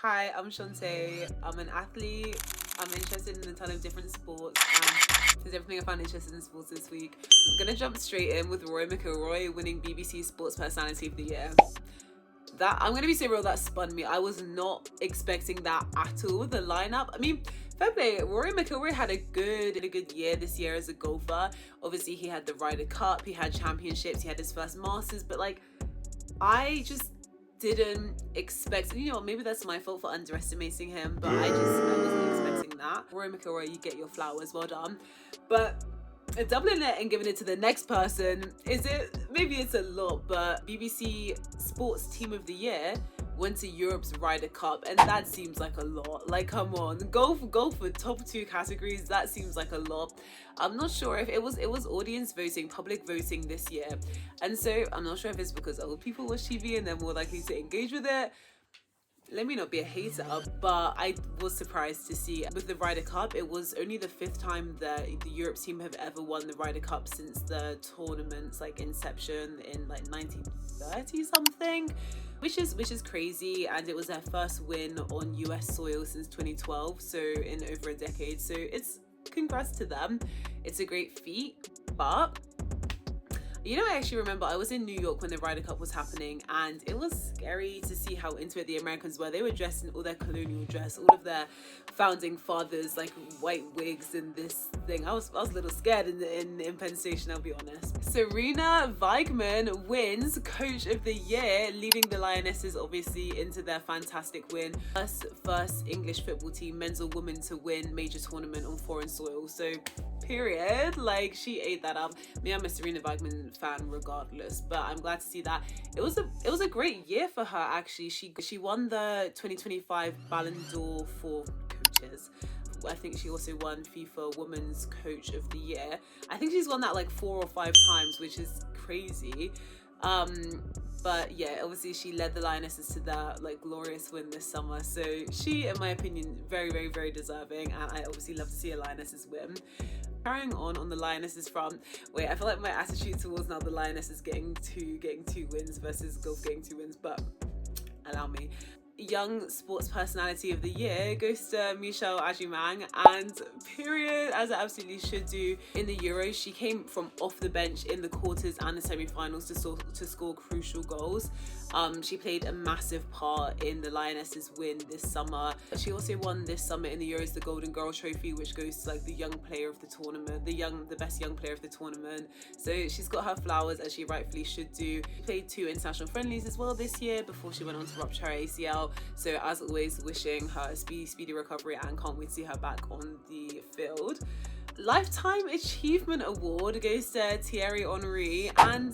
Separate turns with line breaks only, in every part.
Hi, I'm Shantae. I'm an athlete. I'm interested in a ton of different sports, and there's everything I found interested in sports this week. I'm gonna jump straight in with Rory McIlroy winning BBC Sports Personality of the Year. That, I'm gonna be so real, that spun me. I was not expecting that at all. The lineup, I mean, fair play. Rory McIlroy had a good year this year as a golfer. Obviously, he had the Ryder Cup, he had championships, he had his first Masters, but like, I just didn't expect, you know what, maybe that's my fault for underestimating him, but I wasn't expecting that. Rory McIlroy, you get your flowers, well done. But doubling it and giving it to the next person, maybe it's a lot, but BBC Sports Team of the Year went to Europe's Ryder Cup, and that seems like a lot. Like, come on, go for top two categories. That seems like a lot. I'm not sure if it was audience voting, public voting this year, and so I'm not sure if it's because old people watch TV and they're more likely to engage with it. Let me not be a hater, but I was surprised to see with the Ryder Cup, it was only the 5th time that the Europe team have ever won the Ryder Cup since the tournament's like inception in like 1930 something, which is crazy, and it was their first win on US soil since 2012, so in over a decade. So it's congrats to them. It's a great feat, but you know, I actually remember I was in New York when the Ryder Cup was happening, and it was scary to see how into it the Americans were. They were dressed in all their colonial dress, all of their founding fathers, like white wigs and this thing. I was a little scared in Penn Station, I'll be honest. Serena Weigman wins Coach of the Year, leading the Lionesses obviously into their fantastic win. First English football team, men's or women, to win major tournament on foreign soil. So period, like, she ate that up. Me, I'm a Serena Weigman fan regardless, but I'm glad to see that. It was a great year for her actually. She won the 2025 Ballon d'Or for coaches. I think she also won FIFA Women's Coach of the Year. I think she's won that like 4 or 5 times, which is crazy. But yeah, obviously she led the Lionesses to that like glorious win this summer. So she, in my opinion, very, very, very deserving, and I obviously love to see a Lionesses win. Carrying on the Lionesses front, wait, I feel like my attitude towards now the Lionesses getting two wins versus golf getting 2 wins, but allow me. Young Sports Personality of the Year goes to Michelle Ajimang, and period, as it absolutely should do. In the Euros, she came from off the bench in the quarters and the semi-finals to score crucial goals. She played a massive part in the Lionesses' win this summer. She also won this summer in the Euros the Golden Girl Trophy, which goes to like the young player of the tournament, the best young player of the tournament. So she's got her flowers, as she rightfully should do. She played 2 international friendlies as well this year before she went on to rupture her ACL. So as always, wishing her a speedy recovery, and can't wait to see her back on the field. Lifetime Achievement Award goes to Thierry Henry, and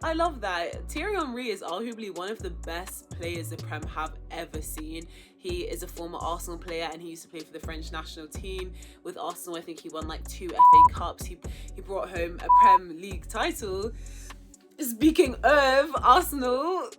I love that. Thierry Henry is arguably one of the best players the Prem have ever seen. He is a former Arsenal player, and he used to play for the French national team. With Arsenal, I think he won like 2 FA Cups. He brought home a Prem League title. Speaking of Arsenal,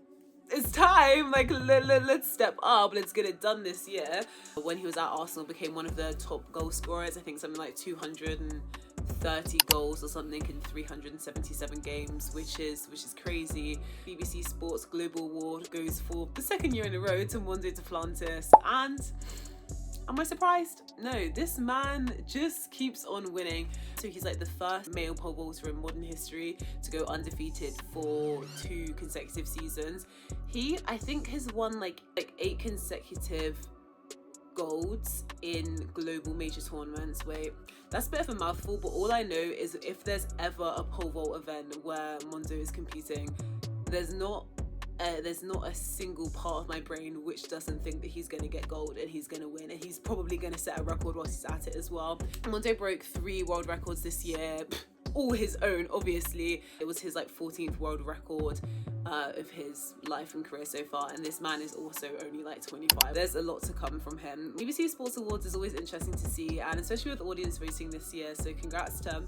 it's time, like, let's step up, let's get it done this year. When he was at Arsenal, became one of the top goal scorers. I think something like 230 goals or something in 377 games, which is crazy. BBC Sports Global Award goes for the 2nd year in a row to Monde Duplantis, and am I surprised? No, this man just keeps on winning. So he's like the first male pole vaulter in modern history to go undefeated for 2 consecutive seasons. He, I think, has won like 8 consecutive golds in global major tournaments. Wait, that's a bit of a mouthful, but all I know is if there's ever a pole vault event where Mondo is competing, there's not a single part of my brain which doesn't think that he's going to get gold and he's going to win, and he's probably going to set a record whilst he's at it as well. Mondo broke 3 world records this year, all his own, obviously. It was his like 14th world record of his life and career so far, and this man is also only like 25. There's a lot to come from him. BBC Sports Awards is always interesting to see, and especially with audience voting this year, so congrats to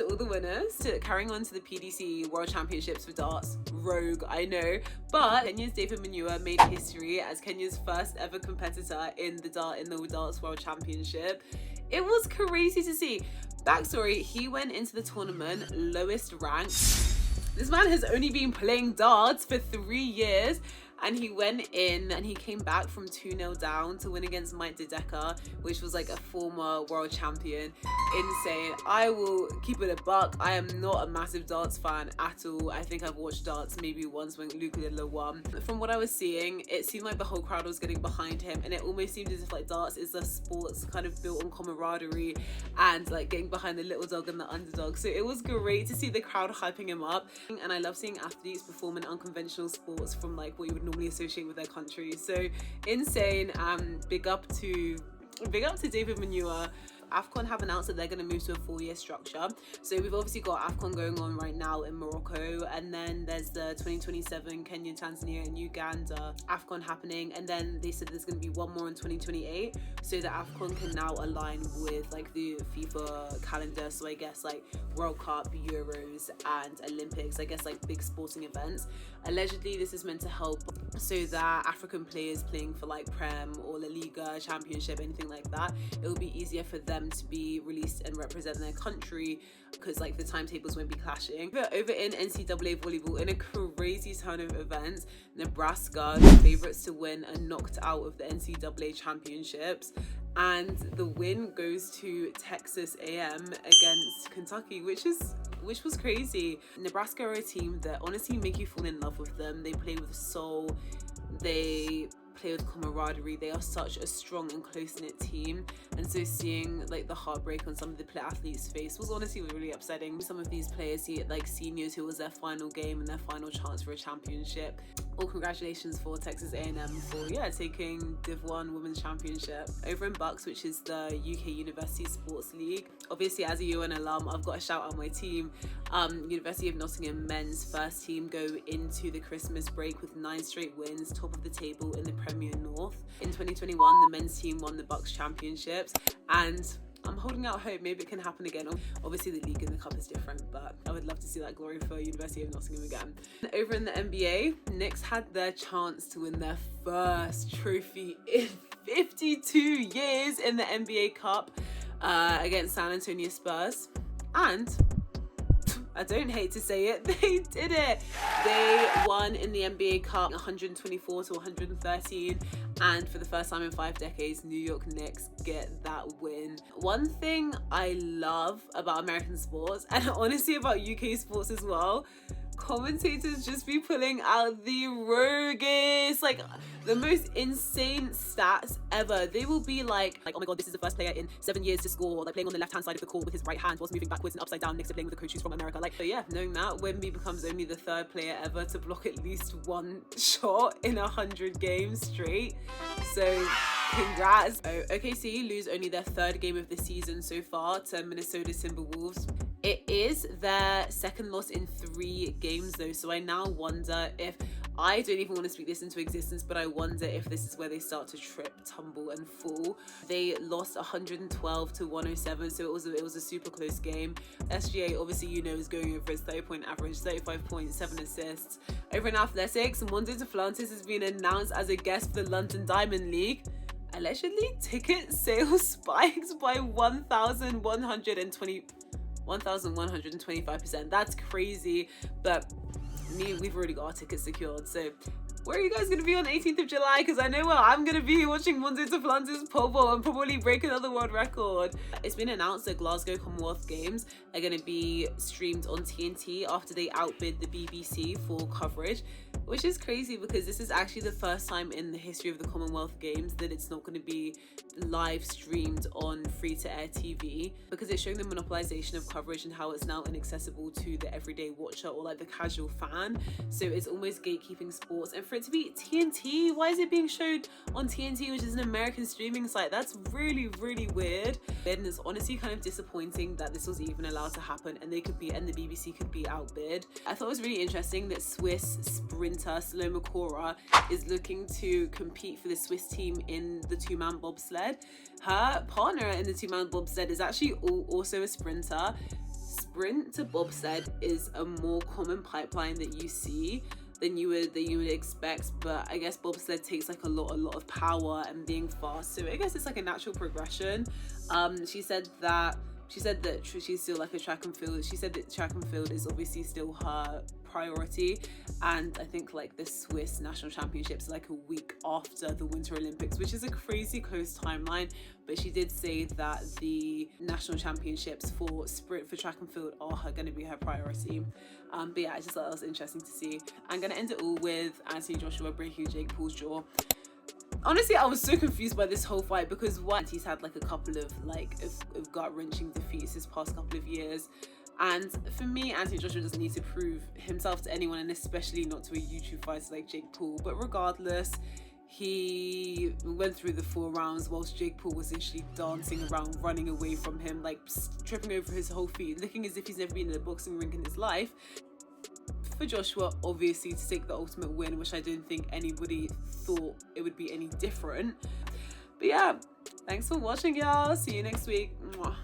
all the winners. Carrying on to the PDC World Championships for darts, rogue, I know, but Kenya's David Manua made history as Kenya's first ever competitor in the darts World Championship. It was crazy to see. Backstory, he went into the tournament lowest ranked. This man has only been playing darts for 3 years, and he went in and he came back from 2-0 down to win against Mike Dedeker, which was like a former world champion. Insane. I will keep it a buck. I am not a massive darts fan at all. I think I've watched darts maybe once when Luke Littler won. From what I was seeing, it seemed like the whole crowd was getting behind him, and it almost seemed as if like darts is a sports kind of built on camaraderie and like getting behind the little dog and the underdog. So it was great to see the crowd hyping him up, and I love seeing athletes perform in unconventional sports from like what you would normally associate with their country. So insane. Big up to David Manure. AFCON have announced that they're going to move to a 4-year structure. So we've obviously got AFCON going on right now in Morocco, and then there's the 2027 Kenya, Tanzania and Uganda AFCON happening, and then they said there's going to be one more in 2028, so that AFCON can now align with like the FIFA calendar. So I guess like World Cup, Euros and Olympics, I guess like big sporting events. Allegedly this is meant to help so that African players playing for like Prem or La Liga, Championship, anything like that, it will be easier for them to be released and represent their country, because like the timetables won't be clashing. But over in NCAA volleyball, in a crazy ton of events, Nebraska, the favourites to win, are knocked out of the NCAA championships, and the win goes to Texas A&M against Kentucky, which was crazy. Nebraska are a team that honestly make you fall in love with them. They play with soul, they play with camaraderie, they are such a strong and close-knit team, and so seeing like the heartbreak on some of the athletes' face was honestly really upsetting. Some of these players, like seniors, who was their final game and their final chance for a championship. All congratulations for Texas A&M for taking Div 1 Women's Championship. Over in Bucks, which is the UK University Sports League, obviously as a UN alum, I've got to shout out my team. University of Nottingham men's first team go into the Christmas break with 9 straight wins, top of the table in the Premier North. In 2021, the men's team won the Bucks Championships, and I'm holding out hope maybe it can happen again. Obviously the league and the cup is different, but I would love to see that glory for University of Nottingham again. Over in the NBA, Knicks had their chance to win their first trophy in 52 years in the NBA Cup against San Antonio Spurs, and I don't hate to say it, they did it. They won in the NBA Cup 124 to 113, and for the first time in 5 decades, New York Knicks get that win. One thing I love about American sports, and honestly about UK sports as well, commentators just be pulling out the roguest, like the most insane stats ever. They will be like, oh my god, this is the first player in 7 years to score, like playing on the left hand side of the court with his right hand whilst moving backwards and upside down next to playing with a coach who's from America. Like, so yeah, knowing that, Wemby becomes only the 3rd player ever to block at least 1 shot in 100 games straight. So congrats. OKC lose only their 3rd game of the season so far to Minnesota Timberwolves. It is their 2nd loss in 3 games though, so I now wonder if, I don't even want to speak this into existence, but I wonder if this is where they start to trip, tumble and fall. They lost 112 to 107, so it was a super close game. SGA obviously is going over his 30-point average, 35 points, 7 assists. Over in athletics, Mondo Duplantis has been announced as a guest for the London Diamond League. Allegedly, ticket sales spiked by 1,125%. That's crazy, but we've already got our tickets secured. So where are you guys going to be on the 18th of July? Because I know where I'm going to be, watching Mondo Duplantis pole vault and probably break another world record. It's been announced that Glasgow Commonwealth Games are going to be streamed on TNT after they outbid the BBC for coverage, which is crazy because this is actually the first time in the history of the Commonwealth Games that it's not going to be live streamed on free-to-air TV, because it's showing the monopolization of coverage and how it's now inaccessible to the everyday watcher or like the casual fan. So it's almost gatekeeping sports, and for it to be TNT, why is it being showed on TNT, which is an American streaming site? That's really weird, and it's honestly kind of disappointing that this was even allowed to happen, and the BBC could be outbid. I thought it was really interesting that Swiss sprinter Salome Cora is looking to compete for the Swiss team in the 2-man bobsled. Her partner in the 2-man bobsled is actually also a sprinter. Sprint to bobsled is a more common pipeline that you see than you would expect, but I guess bobsled takes like a lot of power and being fast, so I guess it's like a natural progression. She said that she's still like a track and field. She said that track and field is obviously still her priority. And I think like the Swiss national championships like a week after the Winter Olympics, which is a crazy close timeline. But she did say that the national championships for sprint, for track and field, are going to be her priority. But yeah, I just thought that was interesting to see. I'm going to end it all with Anthony Joshua breaking Jake Paul's jaw. Honestly, I was so confused by this whole fight because one, he's had like a couple of like of gut-wrenching defeats this past couple of years. And for me, Anthony Joshua doesn't need to prove himself to anyone, and especially not to a YouTube fighter like Jake Paul. But regardless, he went through the 4 rounds whilst Jake Paul was literally dancing around, running away from him, like tripping over his whole feet, looking as if he's never been in a boxing ring in his life. For Joshua, obviously, to take the ultimate win, which I don't think anybody thought it would be any different. But yeah, thanks for watching, y'all. See you next week. Mwah.